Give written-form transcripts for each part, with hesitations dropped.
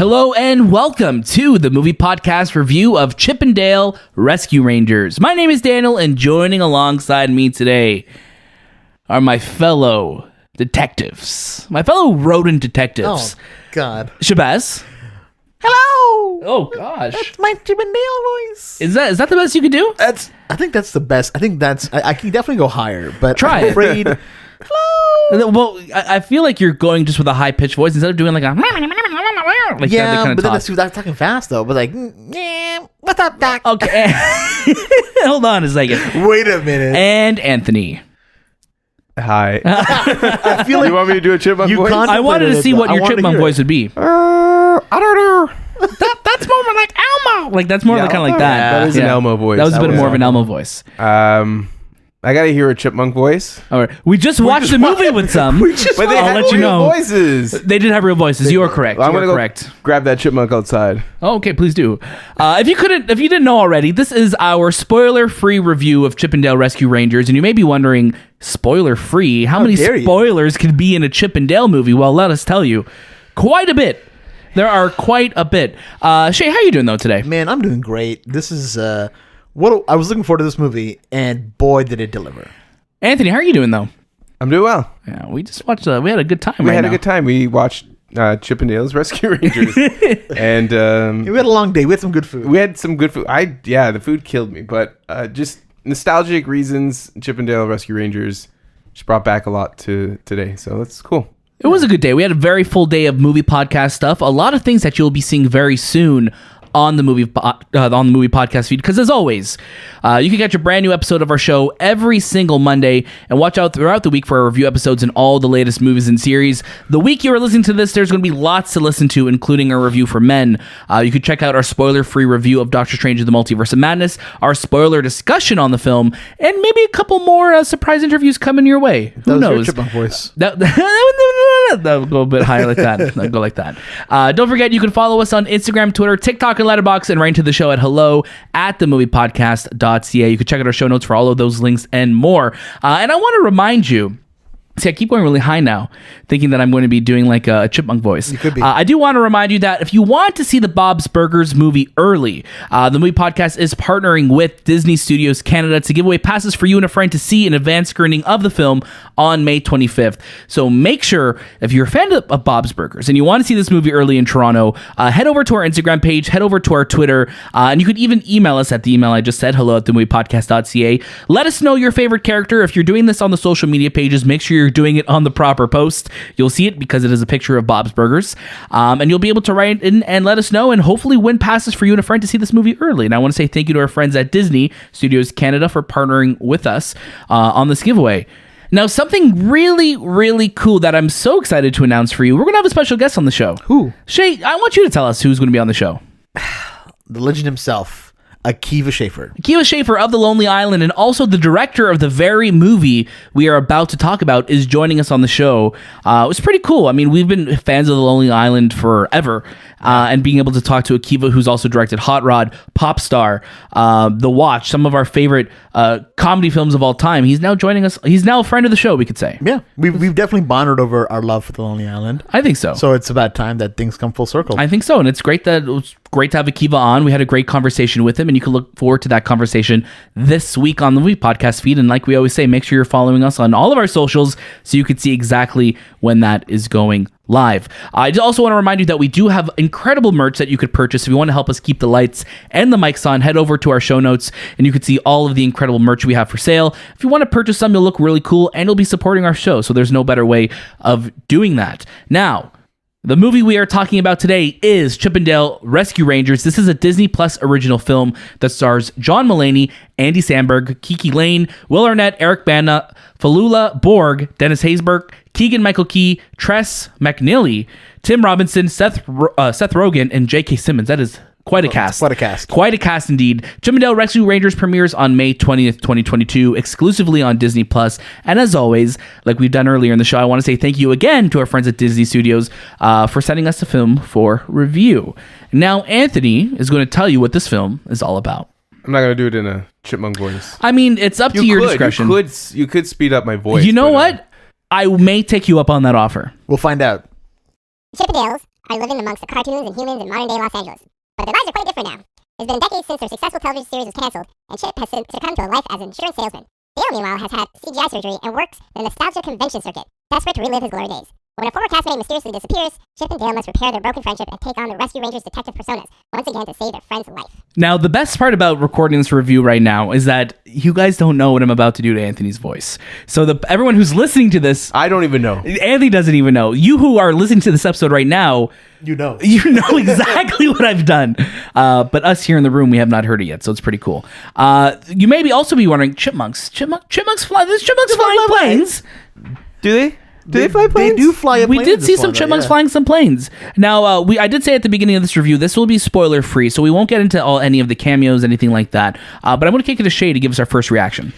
Hello and welcome to the movie podcast review of Chip 'n Dale Rescue Rangers. My name is Daniel, and joining alongside me today are my fellow detectives. My fellow rodent detectives. Oh, God. Shahbaz. Hello! Oh, gosh. That's my Chip 'n Dale voice. Is that the best you could do? I think that's the best. I can definitely go higher, but Try I'm it. afraid... Hello! Well, I feel like you're going just with a high-pitched voice instead of doing like a... Like Yeah, kind but of then that's talking fast, though. But like, yeah, what's up, Doc? Okay. Hold on a second. Wait a minute. And Anthony. Hi. I feel like You want me to do a chipmunk voice? I wanted to see what your chipmunk voice would be. I don't know. That's more like Elmo. Like that's more Yeah, kind of like that. That is an Elmo voice. That was a bit more of an Elmo voice. I gotta hear a chipmunk voice. All right, we just watched the movie with some. But they I'll had let you real know. voices. They did have real voices. You are correct. I'm You are gonna go correct. grab that chipmunk outside. Oh, okay, please do. If you didn't know already, this is our spoiler-free review of Chip 'n Dale Rescue Rangers, and you may be wondering, spoiler-free? How many dare you. spoilers could be in a Chip 'n Dale movie? Well, let us tell you, quite a bit. There are quite a bit. Shay, how you doing though today? Man, I'm doing great. This is what I was looking forward to this movie, and boy, did it deliver. Anthony, how are you doing though? I'm doing well. Yeah, we just watched. We had a good time. We had a good time. We watched Chip 'n Dale's Rescue Rangers, and We had a long day. We had some good food. we had some good food. The food killed me, but just nostalgic reasons. Chip 'n Dale Rescue Rangers just brought back a lot to today, so that's cool. It was a good day. We had a very full day of movie podcast stuff. A lot of things that you'll be seeing very soon on the movie podcast feed. Because as always, you can catch a brand new episode of our show every single Monday, and watch out throughout the week for our review episodes and all the latest movies and series. The week you are listening to this, there's going to be lots to listen to, including our review for Men. You could check out our spoiler-free review of Doctor Strange in the Multiverse of Madness, our spoiler discussion on the film, and maybe a couple more surprise interviews coming your way. Who That was your knows? chipmunk voice. That'll go a bit higher like that. That'll go like that. Don't forget, you can follow us on Instagram, Twitter, TikTok, and Letterboxd, and write into the show at hello@TheMoviePodcast.ca. You can check out our show notes for all of those links and more. And I want to remind you, see, I keep going really high now, thinking that I'm going to be doing like a chipmunk voice. You could be. I do want to remind you that if you want to see the Bob's Burgers movie early, the movie podcast is partnering with Disney Studios Canada to give away passes for you and a friend to see an advanced screening of the film on May 25th. So make sure, if you're a fan of Bob's Burgers and you want to see this movie early in Toronto, head over to our Instagram page, head over to our Twitter, and you could even email us at the email I just said, hello@TheMoviePodcast.ca. Let us know your favorite character. If you're doing this on the social media pages, make sure you're doing it on the proper post. You'll see it because it is a picture of Bob's Burgers, and you'll be able to write in and let us know, and hopefully win passes for you and a friend to see this movie early. And I want to say thank you to our friends at Disney Studios Canada for partnering with us on this giveaway. Now, something really, really cool that I'm so excited to announce for you. We're going to have a special guest on the show. Who? Shay, I want you to tell us who's going to be on the show. The legend himself, Akiva Schaffer. Akiva Schaffer of The Lonely Island, and also the director of the very movie we are about to talk about, is joining us on the show. It was pretty cool. I mean, we've been fans of The Lonely Island forever, and being able to talk to Akiva, who's also directed Hot Rod, Popstar, The Watch, some of our favorite comedy films of all time. He's now joining us. He's now a friend of the show, we could say. Yeah, we've definitely bonded over our love for The Lonely Island. I think so. So it's about time that things come full circle. I think so, and it was great to have Akiva on. We had a great conversation with him, and you can look forward to that conversation this week on the Movie Podcast feed. And like we always say, make sure you're following us on all of our socials so you can see exactly when that is going live. I also want to remind you that we do have incredible merch that you could purchase. If you want to help us keep the lights and the mics on, head over to our show notes and you can see all of the incredible merch we have for sale. If you want to purchase some, you'll look really cool and you'll be supporting our show. So there's no better way of doing that. Now, the movie we are talking about today is Chip 'n Dale Rescue Rangers. This is a Disney Plus original film that stars John Mulaney, Andy Samberg, KiKi, Layne, Will Arnett, Eric Bana, Flula, Borg, Dennis Haysbert, Keegan-Michael, Tress, MacNeille, Tim Robinson, Seth Rogen, and J.K. Simmons. That is quite a cast. Quite a cast. Quite a cast indeed. Chip 'n Dale Rescue Rangers premieres on May 20th, 2022, exclusively on Disney Plus. And as always, like we've done earlier in the show, I want to say thank you again to our friends at Disney Studios for sending us the film for review. Now, Anthony is going to tell you what this film is all about. I'm not going to do it in a chipmunk voice. I mean, it's up to your discretion. You could speed up my voice. You know what? I may take you up on that offer. We'll find out. Chip 'n Dale's are living amongst the cartoons and humans in modern-day Los Angeles. But their lives are quite different now. It's been decades since their successful television series was canceled, and Chip has succumbed to a life as an insurance salesman. Dale, meanwhile, has had CGI surgery and works the nostalgia convention circuit, desperate to relive his glory days. When a former castmate mysteriously disappears, Chip and Dale must repair their broken friendship and take on the Rescue Rangers detective personas, once again to save their friend's life. Now, the best part about recording this review right now is that you guys don't know what I'm about to do to Anthony's voice. So everyone who's listening to this, I don't even know. Anthony doesn't even know. You who are listening to this episode right now, You know. you know exactly what I've done. But us here in the room, we have not heard it yet, so it's pretty cool. You may also be wondering, chipmunks fly. There's chipmunks flying planes. Do they? Do they fly planes? They do fly a plane. We did see some chipmunks flying some planes. Now, I did say at the beginning of this review, this will be spoiler free, so we won't get into any of the cameos, anything like that. But I'm going to kick it to Shay to give us our first reaction.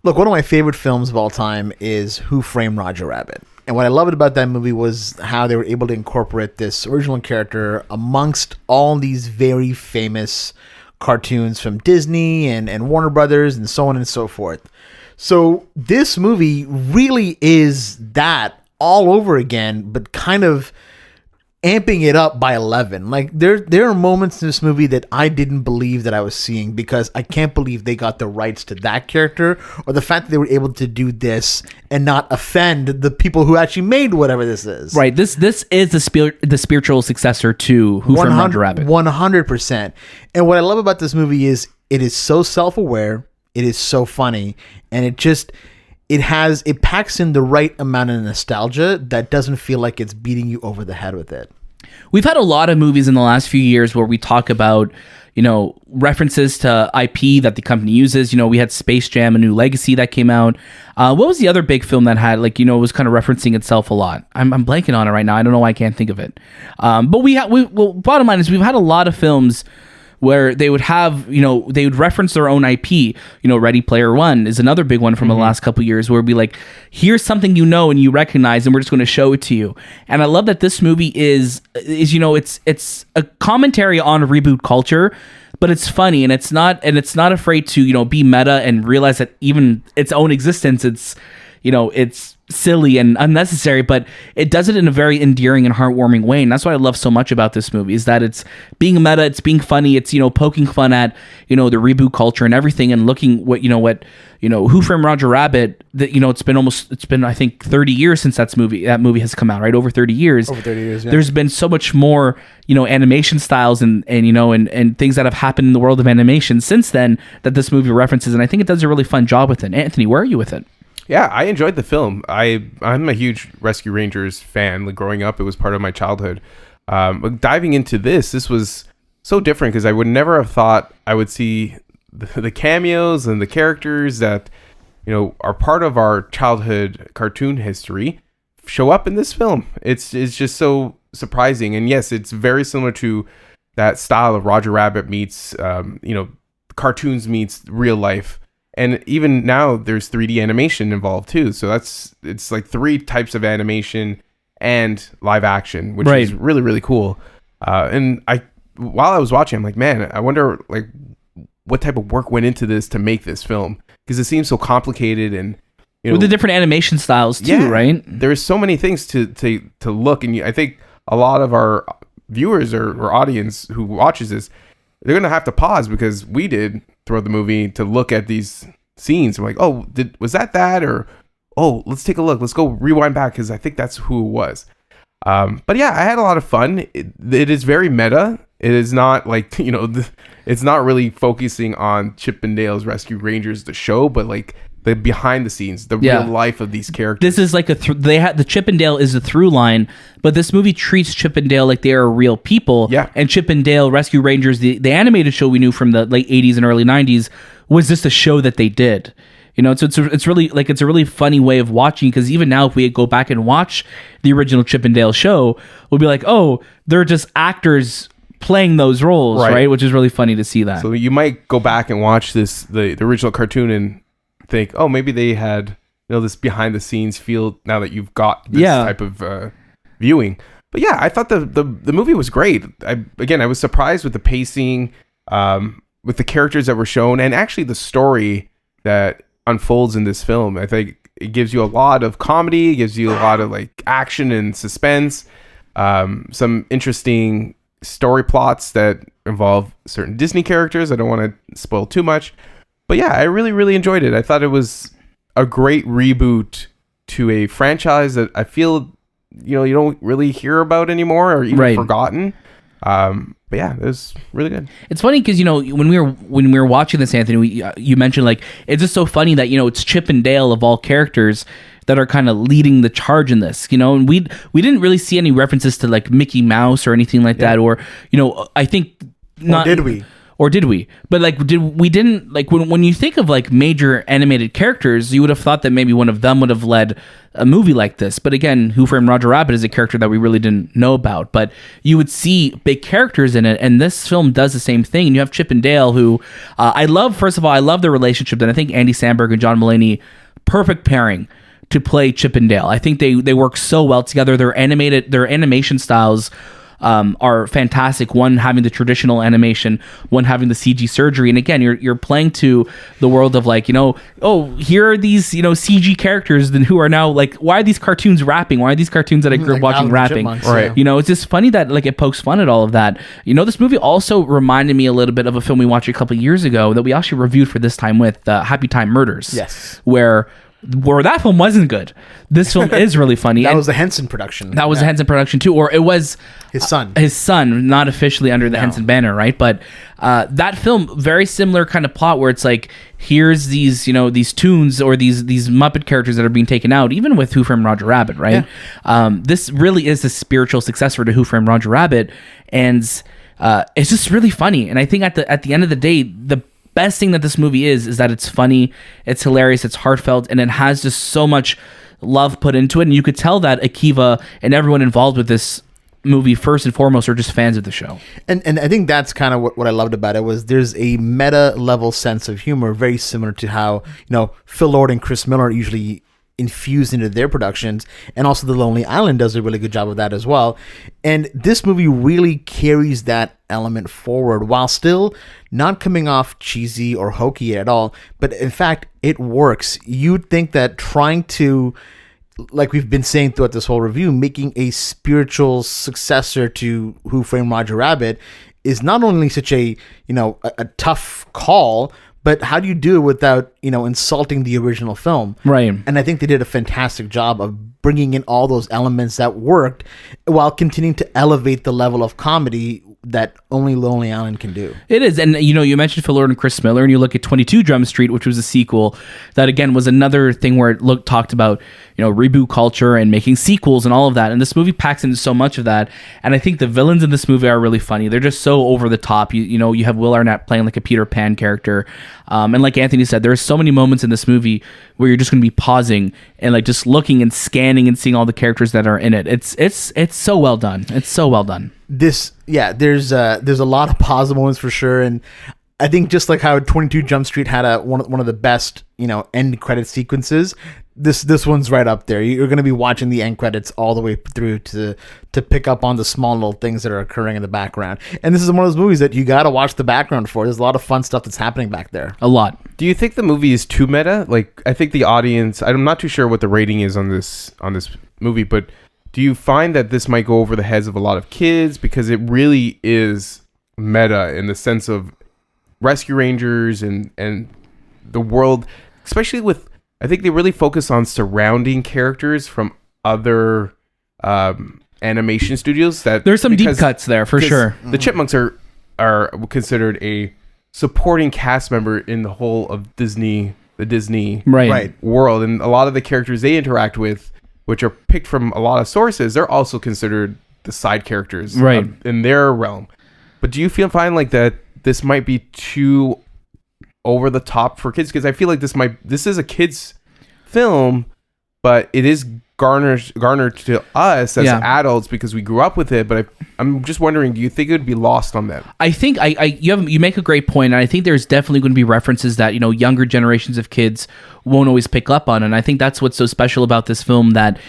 Look, one of my favorite films of all time is Who Framed Roger Rabbit. And what I loved about that movie was how they were able to incorporate this original character amongst all these very famous cartoons from Disney and Warner Brothers and so on and so forth. So this movie really is that all over again, but kind of amping it up by 11. Like there are moments in this movie that I didn't believe that I was seeing, because I can't believe they got the rights to that character, or the fact that they were able to do this and not offend the people who actually made whatever this is. Right. This is the spiritual successor to Who Framed Roger Rabbit. 100%. And what I love about this movie is it is so self-aware. It is so funny, and it packs in the right amount of nostalgia that doesn't feel like it's beating you over the head with it. We've had a lot of movies in the last few years where we talk about, references to IP that the company uses. We had Space Jam: A New Legacy that came out. What was the other big film that had, was kind of referencing itself a lot? I'm blanking on it right now. I don't know why I can't think of it. But bottom line is we've had a lot of films where they would have, they would reference their own IP. Ready Player One is another big one from the last couple of years, where it'd be like, here's something and you recognize, and we're just going to show it to you. And I love that this movie is it's a commentary on reboot culture, but it's funny, and it's not afraid to be meta and realize that even its own existence, it's silly and unnecessary, but it does it in a very endearing and heartwarming way. And that's what I love so much about this movie, is that it's being meta, it's being funny, it's poking fun at the reboot culture and everything, and looking what Who Framed Roger Rabbit, that it's been I think 30 years since that movie has come out, right? Over 30 years. Over 30 years, yeah. There's been so much more animation styles and things that have happened in the world of animation since then that this movie references, and I think it does a really fun job with it. Anthony, where are you with it? Yeah, I enjoyed the film. I'm a huge Rescue Rangers fan. Like, growing up, it was part of my childhood. Diving into this was so different, because I would never have thought I would see the cameos and the characters that are part of our childhood cartoon history show up in this film. It's just so surprising, and yes, it's very similar to that style of Roger Rabbit meets cartoons meets real life. And even now, there's 3D animation involved too. So it's like 3 types of animation and live action, which is really, really cool. And while I was watching, I'm like, man, I wonder what type of work went into this to make this film, because it seems so complicated, and with the different animation styles too, right? There's so many things to look, and I think a lot of our viewers or audience who watches this, they're gonna have to pause, because we did throughout the movie, to look at these scenes. I'm like, oh, was that? Or, oh, let's take a look. Let's go rewind back, because I think that's who it was. But yeah, I had a lot of fun. It is very meta. It is not like, it's not really focusing on Chip and Dale's Rescue Rangers, the show, but like the behind the scenes, the real life of these characters. This is like the Chip and Dale is a through line, but this movie treats Chip and Dale like they are real people. Yeah. And Chip and Dale Rescue Rangers, the animated show we knew from the late 80s and early 90s, was just a show that they did. So it's really like, it's a really funny way of watching, because even now, if we go back and watch the original Chip and Dale show, we'll be like, oh, they're just actors playing those roles, right? Which is really funny to see that. So you might go back and watch the original cartoon and think, oh, maybe they had this behind the scenes feel now that you've got this type of viewing. But yeah, I thought the movie was great. I was surprised with the pacing, with the characters that were shown, and actually the story that unfolds in this film. I think it gives you a lot of comedy, it gives you a lot of like action and suspense. some interesting story plots that involve certain Disney characters. I don't want to spoil too much, but yeah, I really, really enjoyed it. I thought it was a great reboot to a franchise that I feel, you don't really hear about anymore or even forgotten. But yeah, it was really good. It's funny because when we were watching this, Anthony, you mentioned like it's just so funny that it's Chip and Dale of all characters that are kind of leading the charge in this, and we didn't really see any references to like Mickey Mouse or anything like that, or I think not. Or did we? But like, we didn't like when you think of like major animated characters, you would have thought that maybe one of them would have led a movie like this. But again, Who Framed Roger Rabbit is a character that we really didn't know about. But you would see big characters in it, and this film does the same thing. And you have Chip and Dale, who I love. First of all, I love their relationship. And I think Andy Samberg and John Mulaney, perfect pairing to play Chip and Dale. I think they work so well together. Their animation styles are fantastic. One having the traditional animation, one having the CG surgery. And again, you're playing to the world of like, here are these, CG characters then who are now like, why are these cartoons rapping? Why are these cartoons that I grew up watching rapping? Right. It's just funny that like it pokes fun at all of that. This movie also reminded me a little bit of a film we watched a couple of years ago that we actually reviewed for this time with Happy Time Murders. Yes. Where that film wasn't good. This film is really funny. That was the Henson production. That was the Henson production too, or it was his son. His son, not officially under the Henson banner, right? But that film, very similar kind of plot where it's like, here's these, these toons or these Muppet characters that are being taken out, even with Who Framed Roger Rabbit, right? Yeah. This really is a spiritual successor to Who Framed Roger Rabbit, and it's just really funny. And I think at the end of the day, the best thing that this movie is that it's funny, it's hilarious, it's heartfelt, and it has just so much love put into it. And you could tell that Akiva and everyone involved with this movie, first and foremost, are just fans of the show. And I think that's kind of what I loved about it, was there's a meta level sense of humor, very similar to how Phil Lord and Chris Miller usually infused into their productions, and also The Lonely Island does a really good job of that as well. And this movie really carries that element forward while still not coming off cheesy or hokey at all, but in fact it works. You'd think that trying to, like we've been saying throughout this whole review, making a spiritual successor to Who Framed Roger Rabbit is not only such a tough call, but how do you do it without, insulting the original film? Right. And I think they did a fantastic job of bringing in all those elements that worked while continuing to elevate the level of comedy that only Lonely Island can do. It is. And, you mentioned Phil Lord and Chris Miller, and you look at 22 Jump Street, which was a sequel that, again, was another thing where it talked about, reboot culture and making sequels and all of that. And this movie packs into so much of that. And I think the villains in this movie are really funny. They're just so over the top. You have Will Arnett playing like a Peter Pan character. And like Anthony said, there are so many moments in this movie where you're just going to be pausing and like just looking and scanning and seeing all the characters that are in it. It's so well done. It's so well done. There's a lot of positive moments for sure, and I think just like how 22 Jump Street had one of the best end credit sequences, this one's right up there. You're going to be watching the end credits all the way through to pick up on the small little things that are occurring in the background. And this is one of those movies that you got to watch the background for. There's a lot of fun stuff that's happening back there. A lot. Do you think the movie is too meta? Like, I think the audience, I'm not too sure what the rating is on this movie, but do you find that this might go over the heads of a lot of kids? Because it really is meta in the sense of Rescue Rangers and the world, especially with, I think they really focus on surrounding characters from other animation studios. There's some deep cuts there for sure. The Chipmunks are considered a supporting cast member in the whole of the Disney world, and a lot of the characters they interact with, which are picked from a lot of sources, they're also considered the side characters in their realm. But do you find like that this might be too over the top for kids? Because I feel like this is a kids film, but it is garnered to us as adults because we grew up with it. But I'm just wondering, do you think it would be lost on them? I think you make a great point, and I think there's definitely going to be references that younger generations of kids won't always pick up on, and I think that's what's so special about this film, that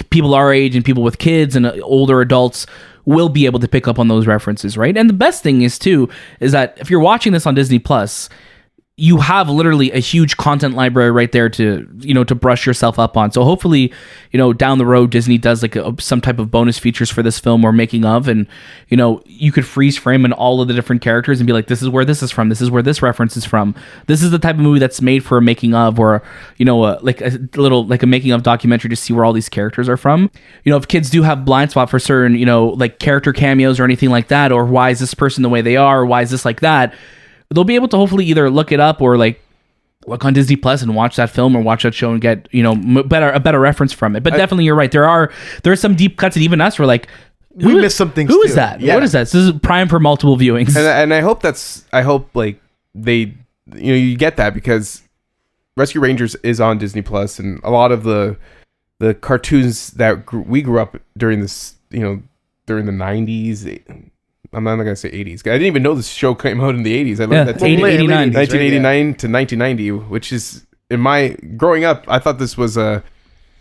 people our age and people with kids and older adults will be able to pick up on those references, right? And the best thing is that if you're watching this on Disney Plus, you have literally a huge content library right there to brush yourself up on. So hopefully, down the road, Disney does like some type of bonus features for this film or making of, and you could freeze frame in all of the different characters and be like, this is where this is from, this is where this reference is from, this is the type of movie that's made for a making of, or like a little like a making of documentary to see where all these characters are from. If kids do have blind spot for certain like character cameos or anything like that, or why is this person the way they are, or why is this like that, they'll be able to hopefully either look it up or like look on Disney Plus and watch that film or watch that show and get a better reference from it. But definitely, you're right. There are some deep cuts, and even us were like, we missed some things. Who is that? Yeah. What is that? This is prime for multiple viewings. And I hope like they you get that, because Rescue Rangers is on Disney Plus, and a lot of the cartoons that we grew up during this during the 90s. I'm not going to say 80s. I didn't even know this show came out in the 80s. I learned that 1989 to 1990, which is, in my growing up, I thought this was a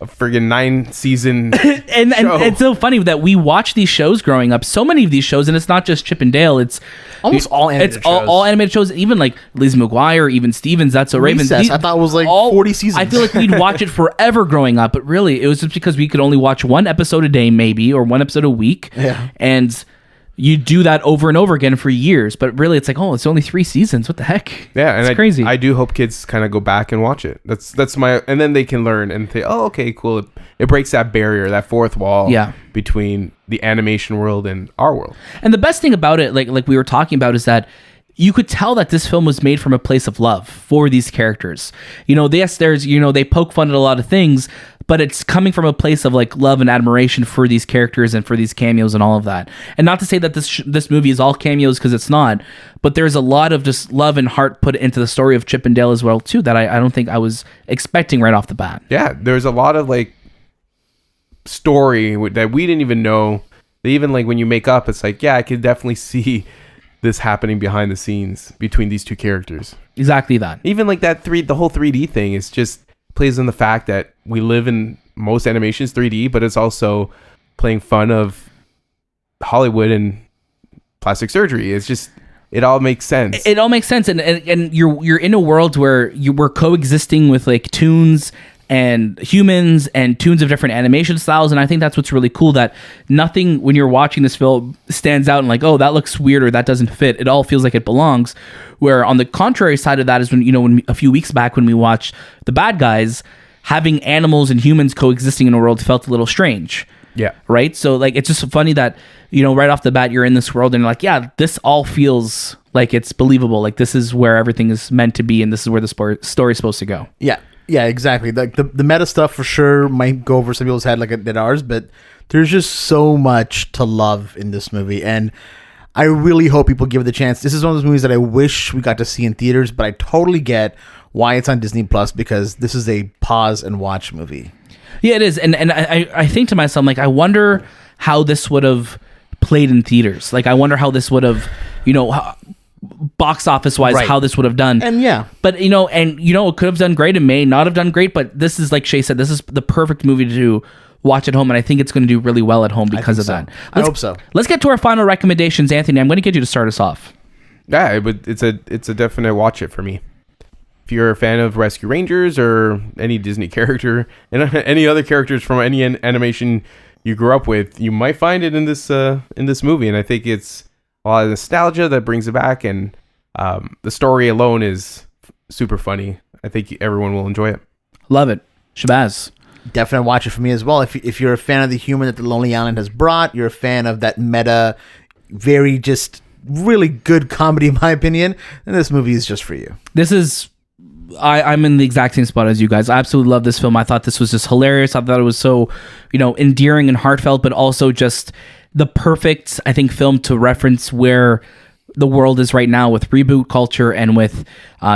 friggin' 9-season and it's so funny that we watch these shows growing up. So many of these shows, and it's not just Chip and Dale. It's almost all animated shows. all animated shows. Even like Lizzie McGuire, even Stevens, That's So Raven. I thought it was like 40 seasons. I feel like we'd watch it forever growing up, but really it was just because we could only watch one episode a day, maybe, or one episode a week. Yeah. And you do that over and over again for years, but really it's like, oh, it's only 3 seasons. What the heck? Yeah, and it's crazy. I do hope kids kind of go back and watch it. That's my, and then they can learn and say, oh, okay, cool. It breaks that barrier, that fourth wall, between the animation world and our world. And the best thing about it, like we were talking about, is that you could tell that this film was made from a place of love for these characters. Yes, there's, they poke fun at a lot of things, but it's coming from a place of like love and admiration for these characters and for these cameos and all of that. And not to say that this movie is all cameos, because it's not, but there's a lot of just love and heart put into the story of Chip and Dale as well too, that I don't think I was expecting right off the bat. Yeah, there's a lot of like story that we didn't even know. Even like when you make up, it's like, yeah, I could definitely see this happening behind the scenes between these two characters. Exactly that. Even like the whole 3D thing is just plays on the fact that we live in most animations 3D, but it's also playing fun of Hollywood and plastic surgery. It's just, it all makes sense. It all makes sense, and you're in a world where you were coexisting with like toons and humans and tunes of different animation styles, and I think that's what's really cool, that nothing when you're watching this film stands out and like, oh, that looks weird or that doesn't fit. It all feels like it belongs. Where on the contrary side of that is when a few weeks back when we watched The Bad Guys, having animals and humans coexisting in a world felt a little strange. Yeah. Right? So like, it's just funny that right off the bat you're in this world and you're like, yeah, this all feels like it's believable. Like this is where everything is meant to be, and this is where the story is supposed to go. Yeah, exactly. Like the meta stuff for sure might go over some people's head like it did ours, but there's just so much to love in this movie, and I really hope people give it the chance. This is one of those movies that I wish we got to see in theaters, but I totally get why it's on Disney Plus, because this is a pause and watch movie. Yeah, it is, and I think to myself, like, I wonder how this would have played in theaters. Like, I wonder how this would have, box office wise, right, how this would have done. And yeah, but it could have done great. It may not have done great, but this is, like Shay said, this is the perfect movie to watch at home, and I think it's going to do really well at home because of that. I hope so. Let's get to our final recommendations. Anthony, I'm going to get you to start us off. Yeah, it's a definite watch it for me. If you're a fan of Rescue Rangers or any Disney character and any other characters from any animation you grew up with, you might find it in this movie, and I think it's a lot of nostalgia that brings it back, and the story alone is super funny. I think everyone will enjoy it. Love it. Shahbaz. Definitely watch it for me as well. If you're a fan of the humor that The Lonely Island has brought, you're a fan of that meta, very just really good comedy in my opinion, then this movie is just for you. This is... I'm in the exact same spot as you guys. I absolutely love this film. I thought this was just hilarious. I thought it was so, endearing and heartfelt, but also just the perfect, I think, film to reference where the world is right now with reboot culture and with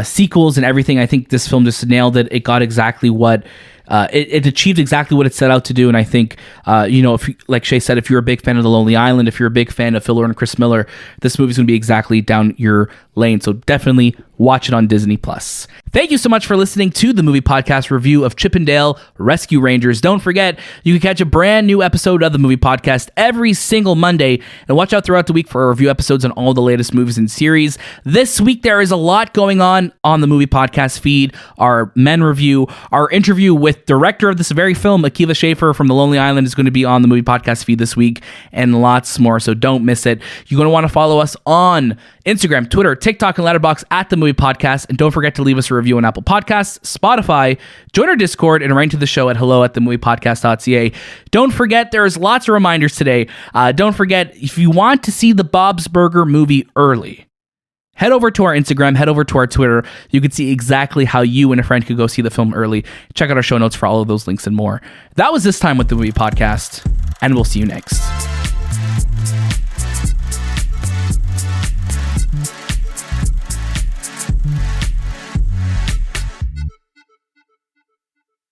sequels and everything. I think this film just nailed it. It got exactly what it achieved exactly what it set out to do. And I think, if, like Shay said, if you're a big fan of The Lonely Island, if you're a big fan of Phil Lord and Chris Miller, this movie's going to be exactly down your lane. So definitely watch it on Disney+. Thank you so much for listening to the Movie Podcast review of Chip and Dale Rescue Rangers. Don't forget, you can catch a brand new episode of the Movie Podcast every single Monday, and watch out throughout the week for our review episodes on all the latest movies and series. This week, there is a lot going on the Movie Podcast feed. Our Men review, our interview with director of this very film, Akiva Schaffer from The Lonely Island, is going to be on the Movie Podcast feed this week, and lots more, so don't miss it. You're going to want to follow us on Instagram, Twitter, TikTok, and Letterboxd at The Movie Podcast, and don't forget to leave us a review on Apple Podcasts, Spotify, join our Discord, and write to the show at hello@TheMoviePodcast.ca. Don't forget, there's lots of reminders today. Don't forget, if you want to see the Bob's Burger movie early, head over to our Instagram, head over to our Twitter. You can see exactly how you and a friend could go see the film early. Check out our show notes for all of those links and more. That was This Time with the Movie Podcast, and we'll see you next.